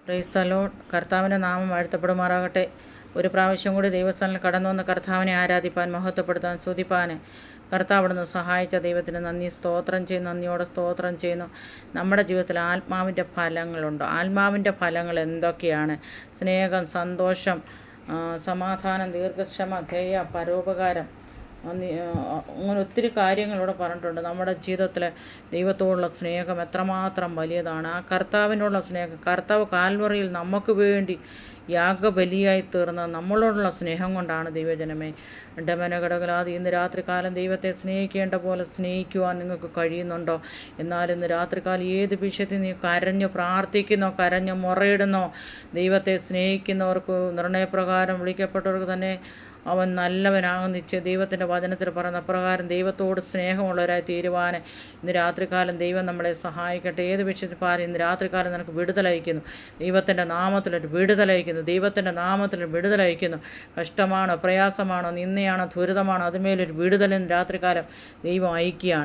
Praise the Lord. കർത്താവിൻ്റെ നാമം വാഴ്ത്തപ്പെടുമാറാകട്ടെ. ഒരു പ്രാവശ്യം കൂടി ദൈവസ്ഥാനിൽ കടന്നു വന്ന് കർത്താവിനെ ആരാധിപ്പാൻ, മഹത്വപ്പെടുത്താൻ, സ്തുതിപ്പാൻ കർത്താവ് അവിടുന്ന് സഹായിച്ച ദൈവത്തിന് നന്ദിയോടെ സ്തോത്രം ചെയ്യുന്നു. നമ്മുടെ ജീവിതത്തിൽ ആത്മാവിൻ്റെ ഫലങ്ങളുണ്ട്. ആത്മാവിൻ്റെ ഫലങ്ങൾ എന്തൊക്കെയാണ്? സ്നേഹം, സന്തോഷം, സമാധാനം, ദീർഘക്ഷമ, ദയ, പരോപകാരം, അങ്ങനെ ഒത്തിരി കാര്യങ്ങളിവിടെ പറഞ്ഞിട്ടുണ്ട്. നമ്മുടെ ജീവിതത്തിൽ ദൈവത്തോടുള്ള സ്നേഹം എത്രമാത്രം വലിയതാണ്. ആ കർത്താവിനുള്ള സ്നേഹം, കർത്താവ് കാൽവറിയിൽ നമുക്ക് വേണ്ടി യാഗബലിയായി തീർന്ന നമ്മളോടുള്ള സ്നേഹം കൊണ്ടാണ് ദൈവജനമേ. ഡമനഘടകലാതെ ഇന്ന് രാത്രികാലം ദൈവത്തെ സ്നേഹിക്കേണ്ട പോലെ സ്നേഹിക്കുവാൻ നിങ്ങൾക്ക് കഴിയുന്നുണ്ടോ? എന്നാൽ ഇന്ന് രാത്രികാലം ഏത് വിഷയത്തിൽ നീ കരഞ്ഞു പ്രാർത്ഥിക്കുന്നോ, കരഞ്ഞു മുറയിടുന്നോ, ദൈവത്തെ സ്നേഹിക്കുന്നവർക്ക്, നിർണയപ്രകാരം വിളിക്കപ്പെട്ടവർക്ക് തന്നെ അവൻ നല്ലവനാകുന്ന ദൈവത്തിൻ്റെ വചനത്തിൽ പറയുന്ന അപ്രകാരം ദൈവത്തോട് സ്നേഹമുള്ളവരായി തീരുവാൻ ഇന്ന് രാത്രികാലം ദൈവം നമ്മളെ സഹായിക്കട്ടെ. ഏത് വിഷയത്തിൽ ഇന്ന് രാത്രികാലം നിനക്ക് വിടുതലയക്കുന്നു. ദൈവത്തിൻ്റെ നാമത്തിലൊരു വിടുതലയക്കുന്നു. ദൈവത്തിൻ്റെ നാമത്തിലൊരു വിടുതലയക്കുന്നു. കഷ്ടമാണോ, പ്രയാസമാണോ, നിന്ദയാണോ, ദുരിതമാണോ, അതുമേലൊരു വിടുതലിന് രാത്രികാലം ദൈവം അയക്കുകയാണ്.